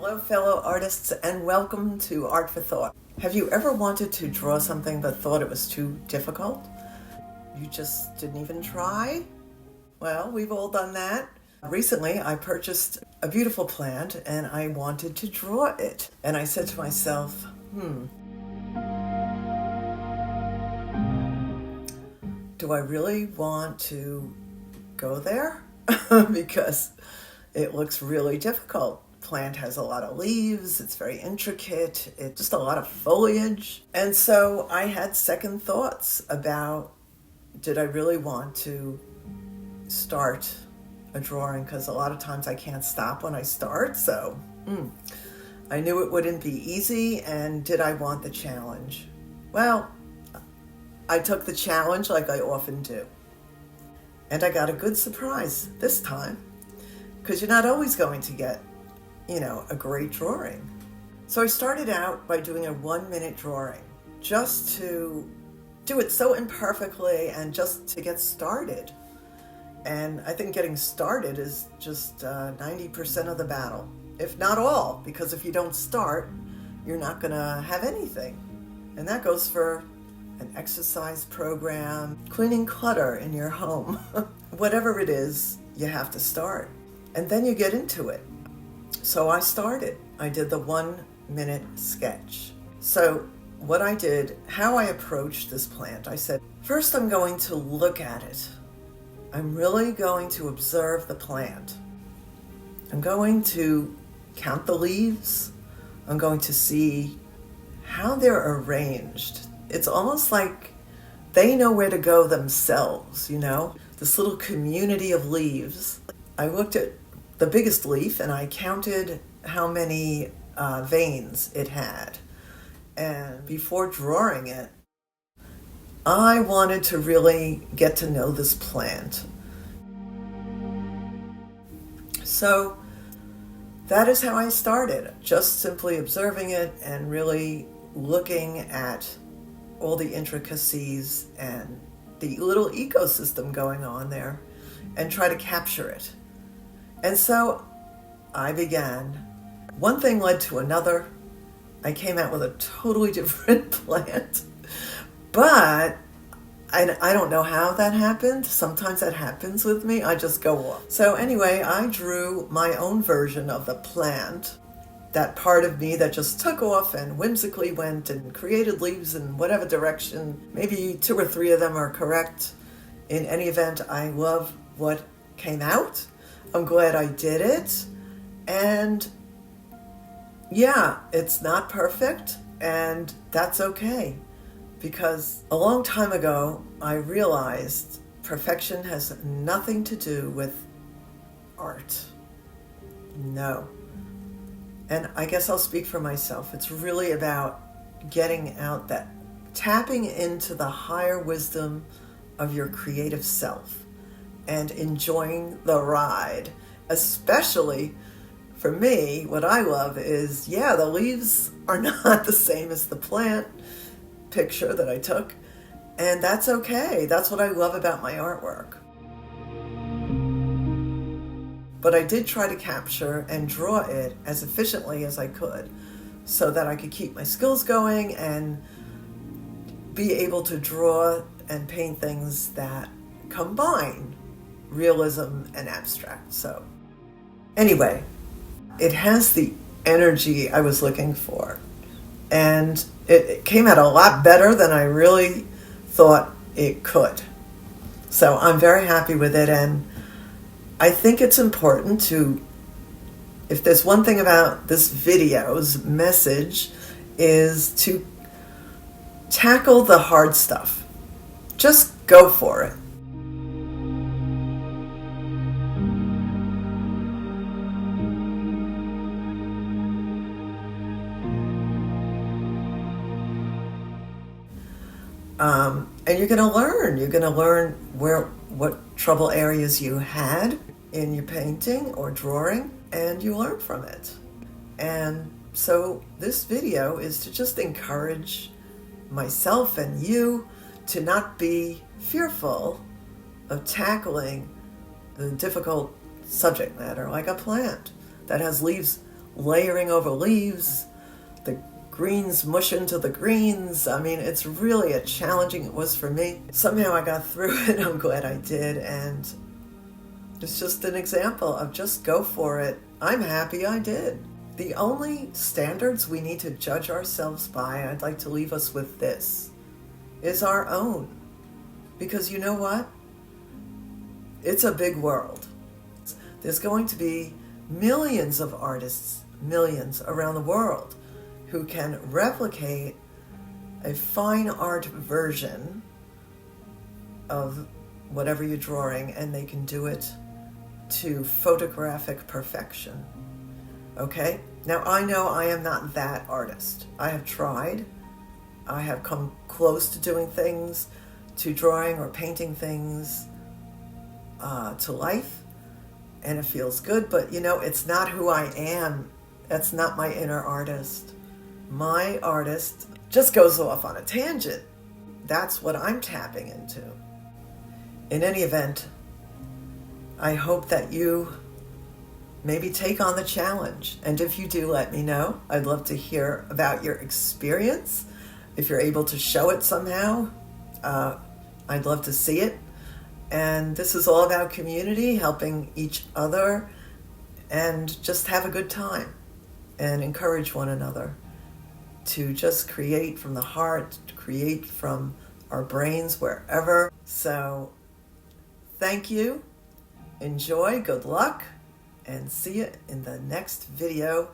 Hello, fellow artists, and welcome to Art for Thought. Have you ever wanted to draw something but thought it was too difficult? You just didn't even try? Well, we've all done that. Recently, I purchased a beautiful plant and I wanted to draw it. And I said to myself, do I really want to go there? Because it looks really difficult. Plant has a lot of leaves, it's very intricate, it's just a lot of foliage. And so I had second thoughts about, did I really want to start a drawing? Because a lot of times I can't stop when I start, so I knew it wouldn't be easy, and did I want the challenge? Well, I took the challenge like I often do. And I got a good surprise this time, because you're not always going to get a great drawing. So I started out by doing a 1-minute drawing, just to do it so imperfectly and just to get started. And I think getting started is just 90% of the battle, if not all, because if you don't start, you're not gonna have anything. And that goes for an exercise program, cleaning clutter in your home. Whatever it is, you have to start. And then you get into it. So I started. I did the 1-minute sketch. So what I did, how I approached this plant, I said, first I'm going to look at it. I'm really going to observe the plant. I'm going to count the leaves. I'm going to see how they're arranged. It's almost like they know where to go themselves, this little community of leaves. I looked at the biggest leaf and I counted how many veins it had. And before drawing it, I wanted to really get to know this plant. So that is how I started, just simply observing it and really looking at all the intricacies and the little ecosystem going on there and try to capture it. And so I began. One thing led to another. I came out with a totally different plant. But I don't know how that happened. Sometimes that happens with me. I just go off. So anyway, I drew my own version of the plant. That part of me that just took off and whimsically went and created leaves in whatever direction. Maybe 2 or 3 of them are correct. In any event, I love what came out. I'm glad I did it. And yeah, it's not perfect, and that's okay. Because a long time ago, I realized perfection has nothing to do with art. No. And I guess I'll speak for myself. It's really about getting out that, tapping into the higher wisdom of your creative self and enjoying the ride. Especially for me, what I love is, the leaves are not the same as the plant picture that I took, and that's okay. That's what I love about my artwork. But I did try to capture and draw it as efficiently as I could so that I could keep my skills going and be able to draw and paint things that combine realism and abstract. So anyway, it has the energy I was looking for. And it came out a lot better than I really thought it could. So I'm very happy with it. And I think it's important to, if there's one thing about this video's message, is to tackle the hard stuff. Just go for it. And you're going to learn what trouble areas you had in your painting or drawing, and you learn from it. And so this video is to just encourage myself and you to not be fearful of tackling the difficult subject matter like a plant that has leaves layering over leaves, the greens mush into the greens. I mean, it's really a challenging, it was for me. Somehow I got through it. I'm glad I did. And it's just an example of just go for it. I'm happy I did. The only standards we need to judge ourselves by, I'd like to leave us with this, is our own. Because you know what? It's a big world. There's going to be millions of artists, millions around the world, who can replicate a fine art version of whatever you're drawing, and they can do it to photographic perfection. Okay? Now, I know I am not that artist. I have tried. I have come close to doing things, to drawing or painting things to life, and it feels good, but you know, it's not who I am. That's not my inner artist. My artist just goes off on a tangent. That's what I'm tapping into. In any event, I hope that you maybe take on the challenge. And if you do, let me know. I'd love to hear about your experience. If you're able to show it somehow, I'd love to see it. And this is all about community, helping each other, and just have a good time and encourage one another to just create from the heart, to create from our brains, wherever. So thank you, enjoy, good luck, and see you in the next video.